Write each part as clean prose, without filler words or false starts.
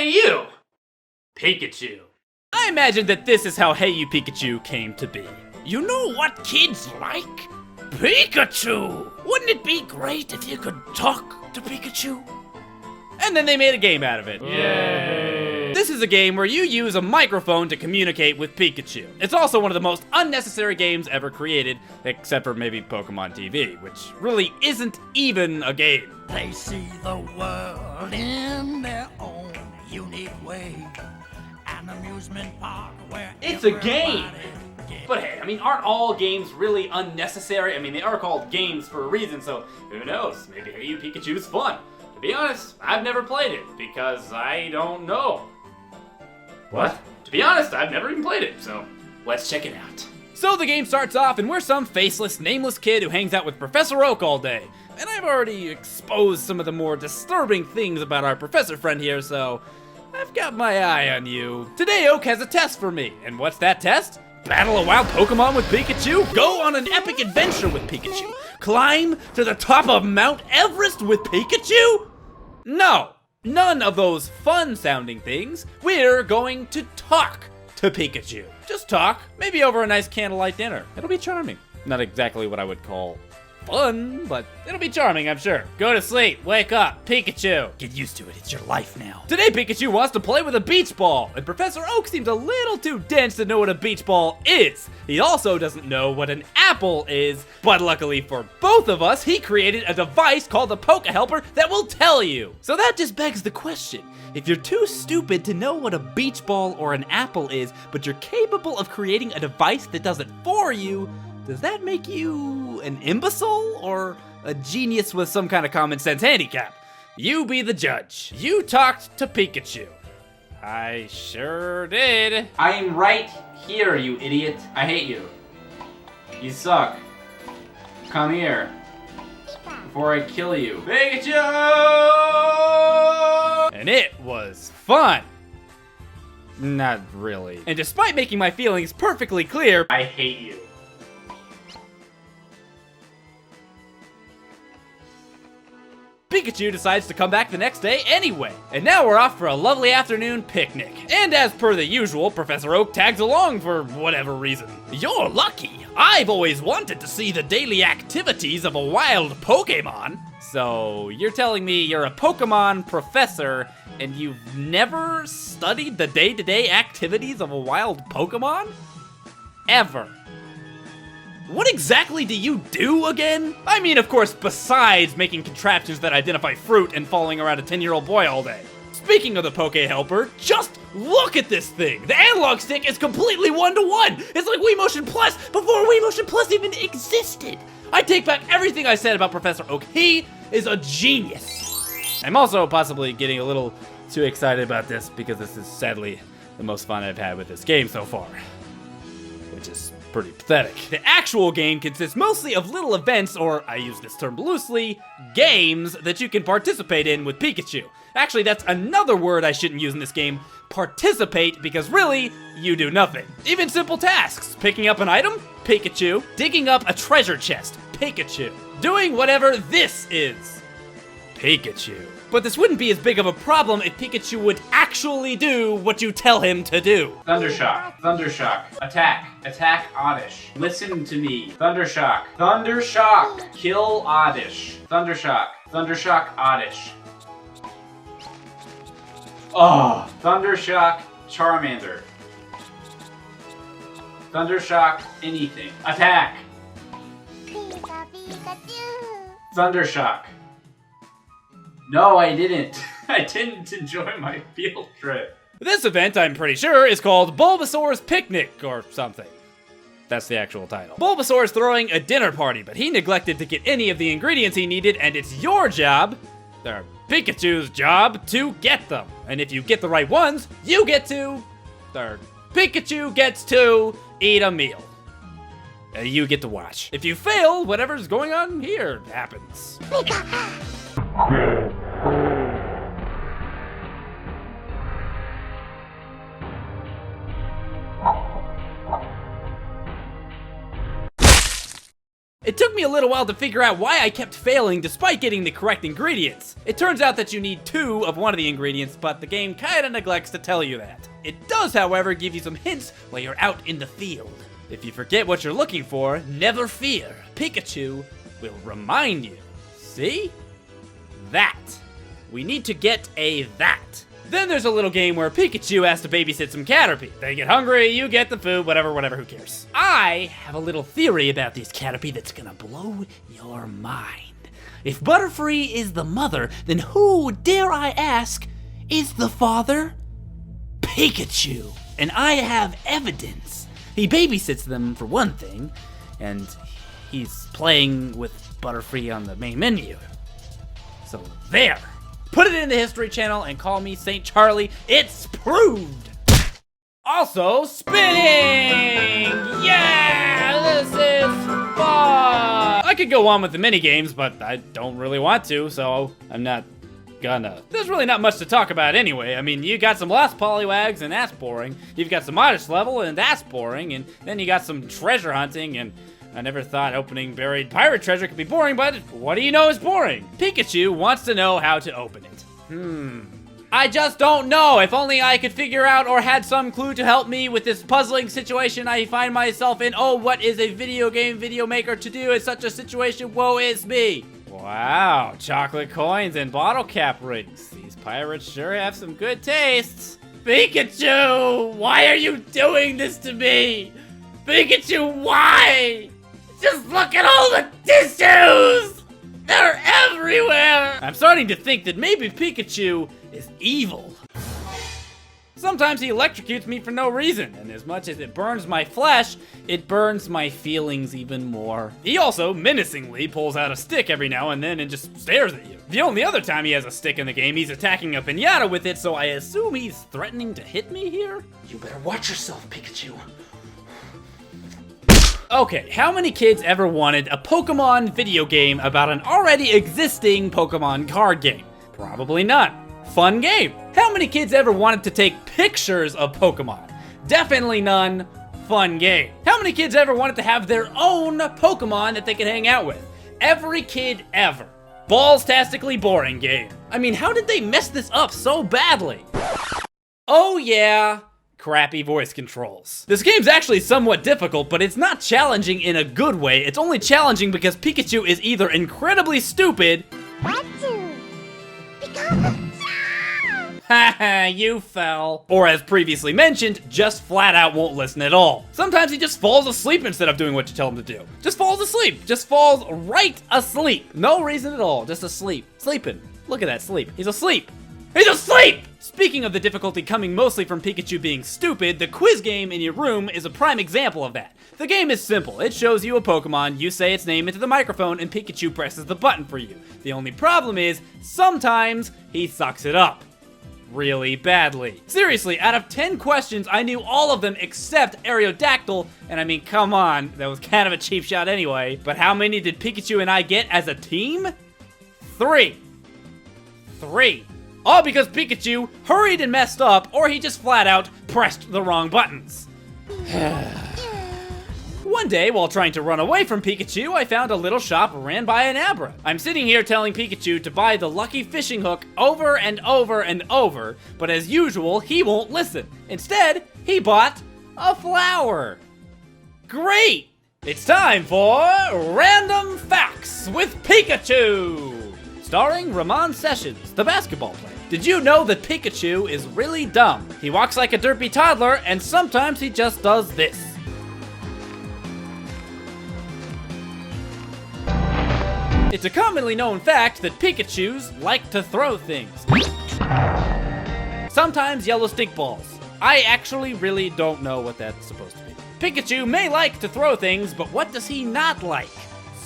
Hey you! Pikachu. I imagine that this is how Hey You Pikachu came to be. You know what kids like? Pikachu! Wouldn't it be great if you could talk to Pikachu? And then they made a game out of it. Yay! This is a game where you use a microphone to communicate with Pikachu. It's also one of the most unnecessary games ever created, except for maybe Pokemon TV, which really isn't even a game. They see the world in their own unique way. An amusement park where It's a game! But hey, I mean, aren't all games really unnecessary? I mean, they are called games for a reason, so who knows? Maybe Hey You Pikachu's fun. To be honest, I've never played it, because I don't know. What? To be honest, I've never even played it, so let's check it out. So the game starts off, and we're some faceless, nameless kid who hangs out with Professor Oak all day. And I've already exposed some of the more disturbing things about our professor friend here, so I've got my eye on you. Today, Oak has a test for me, and what's that test? Battle a wild Pokemon with Pikachu? Go on an epic adventure with Pikachu? Climb to the top of Mount Everest with Pikachu? No, none of those fun-sounding things. We're going to talk to Pikachu. Just talk, maybe over a nice candlelight dinner. It'll be charming. Not exactly what I would call fun, but it'll be charming, I'm sure. Go to sleep, wake up, Pikachu. Get used to it, it's your life now. Today, Pikachu wants to play with a beach ball, and Professor Oak seems a little too dense to know what a beach ball is. He also doesn't know what an apple is, but luckily for both of us, he created a device called the Poke Helper that will tell you. So that just begs the question. If you're too stupid to know what a beach ball or an apple is, but you're capable of creating a device that does it for you, does that make you an imbecile or a genius with some kind of common sense handicap? You be the judge. You talked to Pikachu. I sure did. I am right here, you idiot. I hate you. You suck. Come here. Before I kill you. Pikachu! And it was fun. Not really. And despite making my feelings perfectly clear, I hate you. Pikachu decides to come back the next day anyway, and now we're off for a lovely afternoon picnic. And as per the usual, Professor Oak tags along for whatever reason. You're lucky. I've always wanted to see the daily activities of a wild Pokemon. So you're telling me you're a Pokemon professor and you've never studied the day-to-day activities of a wild Pokemon? Ever. What exactly do you do again? I mean, of course, besides making contraptions that identify fruit and following around a 10-year-old boy all day. Speaking of the Poke Helper, just look at this thing. The analog stick is completely one-to-one. It's like Wii Motion Plus before Wii Motion Plus even existed. I take back everything I said about Professor Oak. He is a genius. I'm also possibly getting a little too excited about this because this is sadly the most fun I've had with this game so far, which is pretty pathetic. The actual game consists mostly of little events, or I use this term loosely, games that you can participate in with Pikachu. Actually, that's another word I shouldn't use in this game, participate, because really, you do nothing. Even simple tasks, picking up an item, Pikachu, digging up a treasure chest, Pikachu, doing whatever this is, Pikachu. But this wouldn't be as big of a problem if Pikachu would actually do what you tell him to do. Thundershock, Thundershock, attack, attack Oddish. Listen to me, Thundershock, Thundershock, kill Oddish. Thundershock, Thundershock Oddish. Oh, Thundershock Charmander. Thundershock anything. Attack. Thundershock. No, I didn't. I didn't enjoy my field trip. This event, I'm pretty sure, is called Bulbasaur's Picnic or something. That's the actual title. Bulbasaur is throwing a dinner party, but he neglected to get any of the ingredients he needed, and it's your job, or Pikachu's job, to get them. And if you get the right ones, you get to, or Pikachu gets to eat a meal. You get to watch. If you fail, whatever's going on here happens. It took me a little while to figure out why I kept failing despite getting the correct ingredients. It turns out that you need 2 of one of the ingredients, but the game kinda neglects to tell you that. It does, however, give you some hints while you're out in the field. If you forget what you're looking for, never fear. Pikachu will remind you. See? That. We need to get a that. Then there's a little game where Pikachu has to babysit some Caterpie. They get hungry, you get the food, whatever, who cares. I have a little theory about these Caterpie that's gonna blow your mind. If Butterfree is the mother, then who, dare I ask, is the father? Pikachu. And I have evidence. He babysits them for one thing, and he's playing with Butterfree on the main menu. So there. Put it in the History Channel and call me St. Charlie. It's proved! Also, spinning! Yeah, this is fun! I could go on with the mini games, but I don't really want to, so I'm not gonna. There's really not much to talk about anyway. I mean, you got some Lost Poliwags, and that's boring. You've got some Modest Level, and that's boring. And then you got some treasure hunting, and I never thought opening buried pirate treasure could be boring, but what do you know is boring? Pikachu wants to know how to open it. I just don't know. If only I could figure out or had some clue to help me with this puzzling situation I find myself in. Oh, what is a video game video maker to do in such a situation? Woe is me. Wow, chocolate coins and bottle cap rings. These pirates sure have some good tastes. Pikachu, why are you doing this to me? Pikachu, why? Just look at all the tissues! They're everywhere! I'm starting to think that maybe Pikachu is evil. Sometimes he electrocutes me for no reason, and as much as it burns my flesh, it burns my feelings even more. He also menacingly pulls out a stick every now and then and just stares at you. The only other time he has a stick in the game, he's attacking a piñata with it, so I assume he's threatening to hit me here? You better watch yourself, Pikachu. Okay, how many kids ever wanted a Pokemon video game about an already existing Pokemon card game? Probably none. Fun game. How many kids ever wanted to take pictures of Pokemon? Definitely none. Fun game. How many kids ever wanted to have their own Pokemon that they could hang out with? Every kid ever. Balls-tastically boring game. I mean, how did they mess this up so badly? Oh yeah. Crappy voice controls. This game's actually somewhat difficult, but it's not challenging in a good way. It's only challenging because Pikachu is either incredibly stupid. Haha, you fell. Or as previously mentioned, just flat out won't listen at all. Sometimes he just falls asleep instead of doing what you tell him to do. Just falls asleep. Just falls right asleep. No reason at all, just asleep. Sleeping. Look at that sleep. He's asleep. He's asleep! Speaking of the difficulty coming mostly from Pikachu being stupid, the quiz game in your room is a prime example of that. The game is simple. It shows you a Pokemon, you say its name into the microphone, and Pikachu presses the button for you. The only problem is, sometimes he sucks it up. Really badly. Seriously, out of 10 questions, I knew all of them except Aerodactyl, and I mean, come on, that was kind of a cheap shot anyway. But how many did Pikachu and I get as a team? 3. All because Pikachu hurried and messed up, or he just flat out pressed the wrong buttons. One day, while trying to run away from Pikachu, I found a little shop ran by an Abra. I'm sitting here telling Pikachu to buy the lucky fishing hook over and over and over, but as usual, he won't listen. Instead, he bought a flower. Great! It's time for Random Facts with Pikachu! Starring Ramon Sessions, the basketball player. Did you know that Pikachu is really dumb? He walks like a derpy toddler, and sometimes he just does this. It's a commonly known fact that Pikachus like to throw things. Sometimes yellow stick balls. I actually really don't know what that's supposed to be. Pikachu may like to throw things, but what does he not like?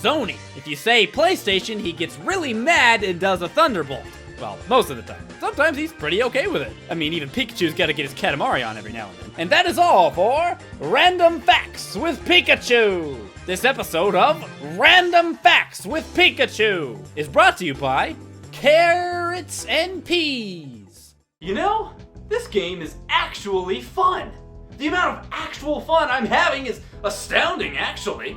Sony. If you say PlayStation, he gets really mad and does a Thunderbolt. Well, most of the time. Sometimes he's pretty okay with it. I mean, even Pikachu's gotta get his Katamari on every now and then. And that is all for Random Facts with Pikachu! This episode of Random Facts with Pikachu is brought to you by Carrots and Peas. You know, this game is actually fun. The amount of actual fun I'm having is astounding, actually.